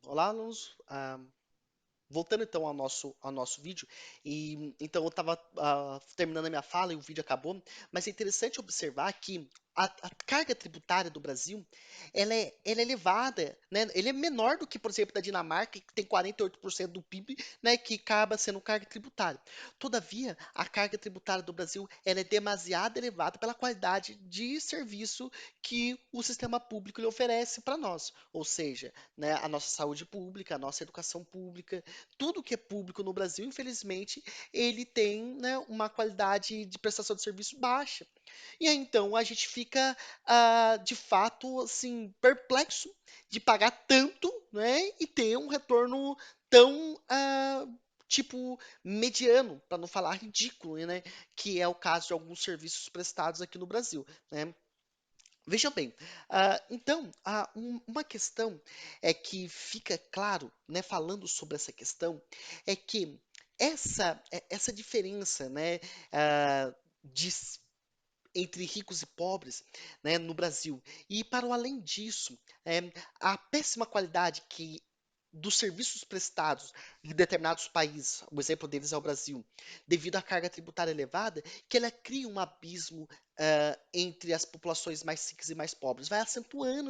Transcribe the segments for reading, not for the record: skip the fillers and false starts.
Olá, alunos. Voltando então ao nosso vídeo, então eu estava terminando a minha fala e o vídeo acabou, mas é interessante observar que a carga tributária do Brasil ela é elevada, né? Ele é menor do que, por exemplo, da Dinamarca, que tem 48% do PIB, né, que acaba sendo carga tributária. Todavia, a carga tributária do Brasil ela é demasiado elevada pela qualidade de serviço que o sistema público lhe oferece para nós, ou seja, né, a nossa saúde pública, a nossa educação pública, tudo que é público no Brasil, infelizmente, ele tem, né, uma qualidade de prestação de serviço baixa. E aí, então, a gente fica, de fato, assim, perplexo de pagar tanto, né, e ter um retorno tão, tipo, mediano, para não falar ridículo, né, que é o caso de alguns serviços prestados aqui no Brasil, né. Veja bem, então, uma questão é que fica claro, né, falando sobre essa questão, é que essa diferença, né, ah, de s- entre ricos e pobres, né, no Brasil, e para o além disso, a péssima qualidade que dos serviços prestados em determinados países, o exemplo deles é o Brasil, devido à carga tributária elevada, que ela cria um abismo entre as populações mais ricas e mais pobres, vai acentuando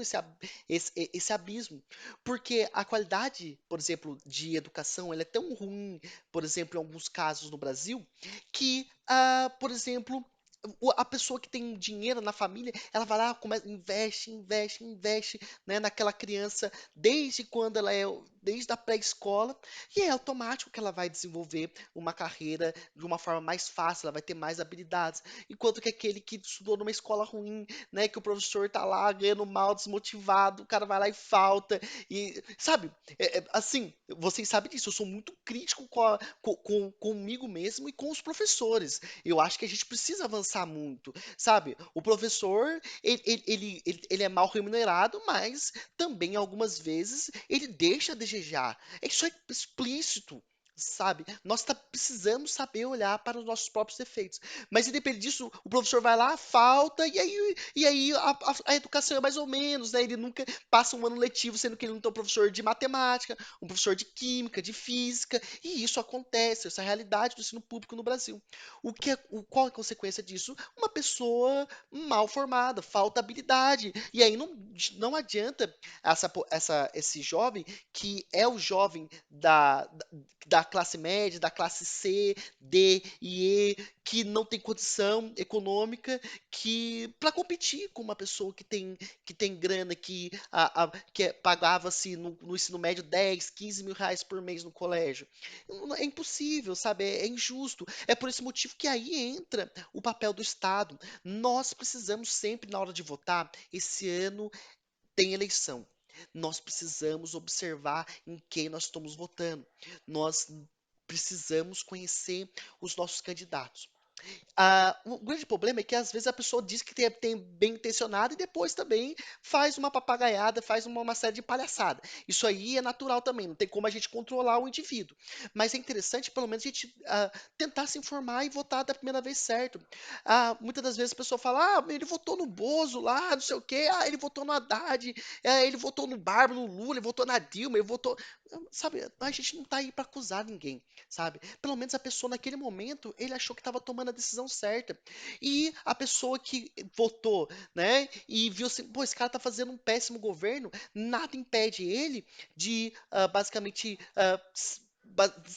esse abismo, porque a qualidade, por exemplo, de educação, ela é tão ruim, por exemplo, em alguns casos no Brasil, que, por exemplo, a pessoa que tem dinheiro na família, ela vai lá, começa, investe, investe, investe, né, naquela criança desde quando ela é, desde a pré-escola, e é automático que ela vai desenvolver uma carreira de uma forma mais fácil, ela vai ter mais habilidades, enquanto que aquele que estudou numa escola ruim, né, que o professor tá lá ganhando mal, desmotivado, o cara vai lá e falta, e sabe, assim, vocês sabem disso, eu sou muito crítico comigo mesmo e com os professores. Eu acho que a gente precisa avançar muito, sabe? O professor, ele é mal remunerado, mas também algumas vezes ele deixa a desejar. Isso é explícito. Sabe, precisamos saber olhar para os nossos próprios defeitos. Mas independente disso, o professor vai lá, falta, e aí a educação é mais ou menos, né? Ele nunca passa um ano letivo, sendo que ele não tem um professor de matemática, um professor de química, de física, e isso acontece, essa é a realidade do ensino público no Brasil. Qual é a consequência disso? Uma pessoa mal formada, falta habilidade. E aí não adianta esse jovem, que é o jovem da classe média, da classe C, D e E, que não tem condição econômica que para competir com uma pessoa que tem grana, pagava-se no ensino médio 10, 15 mil reais por mês no colégio. É impossível, sabe? É injusto. É por esse motivo que aí entra o papel do Estado. Nós precisamos sempre, na hora de votar, esse ano tem eleição. Nós precisamos observar em quem nós estamos votando. Nós precisamos conhecer os nossos candidatos. O grande problema é que às vezes a pessoa diz que tem bem intencionado e depois também faz uma papagaiada, faz uma série de palhaçada. Isso aí é natural também, não tem como a gente controlar o indivíduo. Mas é interessante, pelo menos, a gente tentar se informar e votar da primeira vez certo. Muitas das vezes a pessoa fala, ele votou no Bozo lá, não sei o quê, ele votou no Haddad, ele votou no Bárbaro, no Lula, ele votou na Dilma, ele votou. Sabe, a gente não tá aí para acusar ninguém, sabe? Pelo menos a pessoa naquele momento, ele achou que estava tomando a decisão certa. E a pessoa que votou, né, e viu assim, pô, esse cara tá fazendo um péssimo governo, nada impede ele de, basicamente,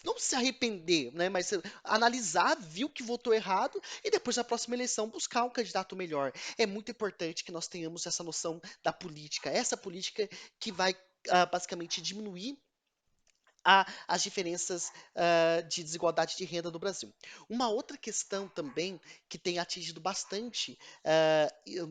não se arrepender, né, mas analisar, viu que votou errado e depois na próxima eleição buscar um candidato melhor. É muito importante que nós tenhamos essa noção da política, essa política que vai basicamente diminuir as diferenças de desigualdade de renda no Brasil. Uma outra questão também que tem atingido bastante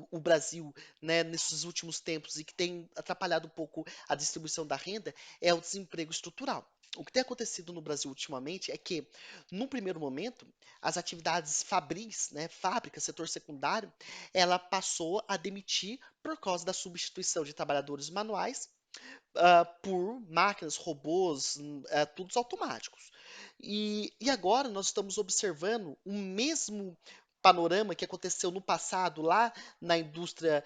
o Brasil, né, nesses últimos tempos e que tem atrapalhado um pouco a distribuição da renda é o desemprego estrutural. O que tem acontecido no Brasil ultimamente é que, no primeiro momento, as atividades fabris, né, fábrica, setor secundário, ela passou a demitir por causa da substituição de trabalhadores manuais por máquinas, robôs, todos automáticos. E agora nós estamos observando o mesmo panorama que aconteceu no passado lá na indústria,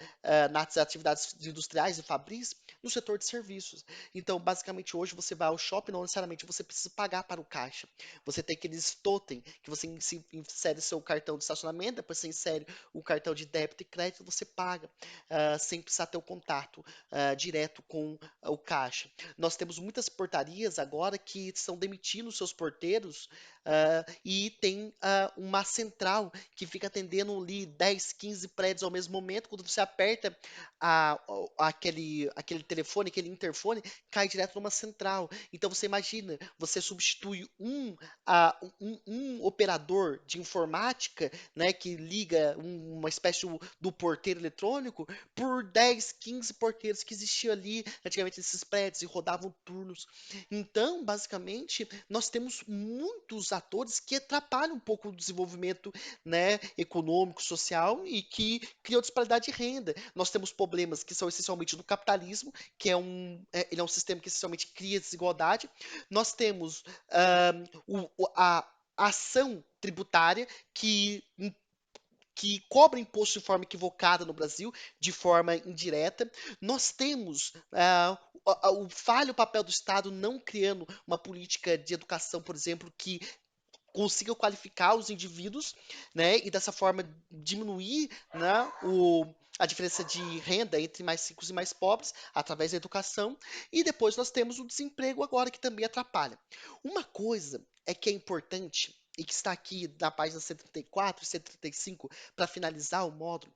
nas atividades industriais e fabris, no setor de serviços. Então, basicamente, hoje você vai ao shopping, não necessariamente você precisa pagar para o caixa. Você tem aqueles totem que você insere seu cartão de estacionamento, depois você insere o cartão de débito e crédito, você paga, sem precisar ter o contato direto com o caixa. Nós temos muitas portarias agora que estão demitindo seus porteiros e tem uma central que fica atendendo ali 10, 15 prédios ao mesmo momento. Quando você aperta aquele telefone, aquele interfone, cai direto numa central. Então você imagina, você substitui um operador de informática, né, que liga uma espécie do porteiro eletrônico por 10, 15 porteiros que existiam ali antigamente nesses prédios e rodavam turnos. Então, basicamente, nós temos muitos atores que atrapalham um pouco o desenvolvimento, né, econômico, social e que criam disparidade de renda. Nós temos problemas que são essencialmente do capitalismo, que ele é um sistema que essencialmente cria desigualdade. Nós temos a ação tributária que cobra imposto de forma equivocada no Brasil, de forma indireta. Nós temos o falho papel do Estado não criando uma política de educação, por exemplo, que consiga qualificar os indivíduos, né, e dessa forma diminuir, né, a diferença de renda entre mais ricos e mais pobres através da educação. E depois nós temos o desemprego agora que também atrapalha. Uma coisa é que é importante e que está aqui na página 134 e 135 para finalizar o módulo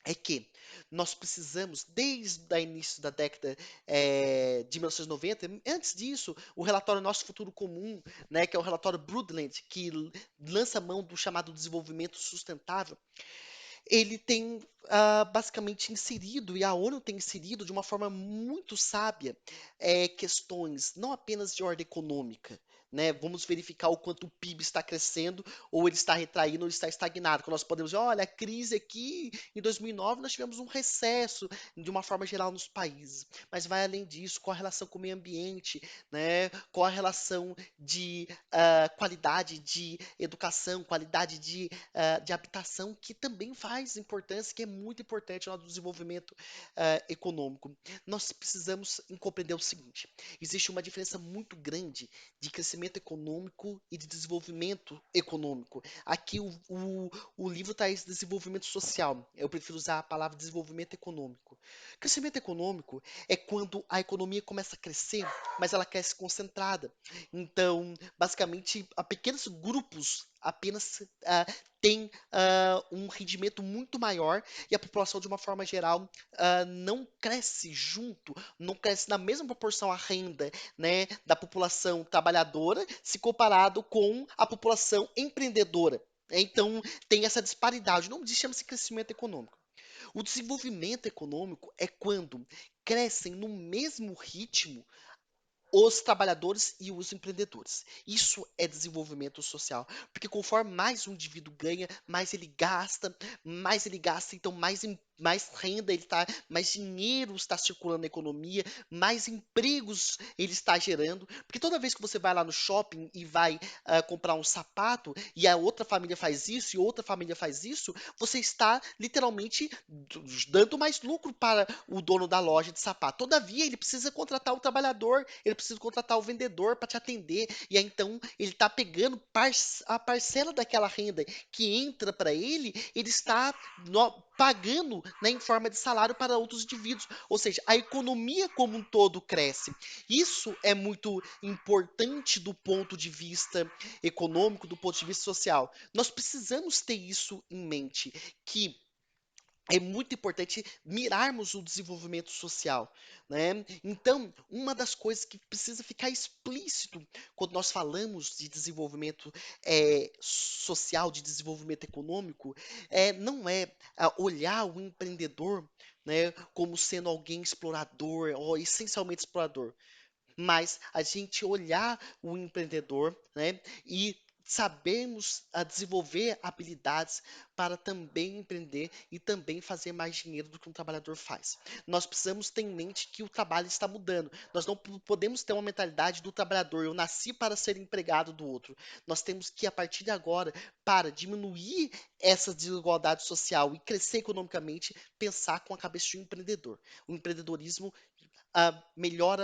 é que nós precisamos, desde o início da década de 1990, antes disso, o relatório Nosso Futuro Comum, né, que é o relatório Brundtland, que lança mão do chamado desenvolvimento sustentável, ele tem basicamente inserido, e a ONU tem inserido de uma forma muito sábia, questões não apenas de ordem econômica. Né? Vamos verificar o quanto o PIB está crescendo, ou ele está retraindo, ou ele está estagnado. Quando nós podemos dizer, olha, a crise aqui, em 2009, nós tivemos um recesso, de uma forma geral, nos países. Mas vai além disso, qual a relação com o meio ambiente, né? Qual a relação de qualidade de educação, qualidade de habitação, que também faz importância, que é muito importante no desenvolvimento econômico. Nós precisamos compreender o seguinte: existe uma diferença muito grande de crescimento econômico e de desenvolvimento econômico. Aqui o livro traz desenvolvimento social. Eu prefiro usar a palavra desenvolvimento econômico. Crescimento econômico é quando a economia começa a crescer, mas ela cresce concentrada. Então, basicamente, a pequenos grupos apenas têm um rendimento muito maior e a população, de uma forma geral, não cresce junto, não cresce na mesma proporção a renda, né, da população trabalhadora, se comparado com a população empreendedora. Então, tem essa disparidade. O nome disso chama-se crescimento econômico. O desenvolvimento econômico é quando crescem no mesmo ritmo os trabalhadores e os empreendedores. Isso é desenvolvimento social, porque conforme mais um indivíduo ganha, mais ele gasta, então mais renda ele tá, mais dinheiro está circulando na economia, mais empregos ele está gerando, porque toda vez que você vai lá no shopping e vai comprar um sapato e a outra família faz isso e outra família faz isso, você está literalmente dando mais lucro para o dono da loja de sapato. Todavia, ele precisa contratar o trabalhador, ele precisa contratar o vendedor para te atender. E aí, então, ele está pegando a parcela daquela renda que entra para ele, ele está pagando, né, em forma de salário para outros indivíduos. Ou seja, a economia como um todo cresce. Isso é muito importante do ponto de vista econômico, do ponto de vista social. Nós precisamos ter isso em mente, que é muito importante mirarmos o desenvolvimento social, né? Então, uma das coisas que precisa ficar explícito quando nós falamos de desenvolvimento social, de desenvolvimento econômico, não é olhar o empreendedor, né, como sendo alguém explorador ou essencialmente explorador, mas a gente olhar o empreendedor, né, e sabermos desenvolver habilidades para também empreender e também fazer mais dinheiro do que um trabalhador faz. Nós precisamos ter em mente que o trabalho está mudando. Nós não podemos ter uma mentalidade do trabalhador, eu nasci para ser empregado do outro. Nós temos que, a partir de agora, para diminuir essa desigualdade social e crescer economicamente, pensar com a cabeça de um empreendedor. O empreendedorismo melhora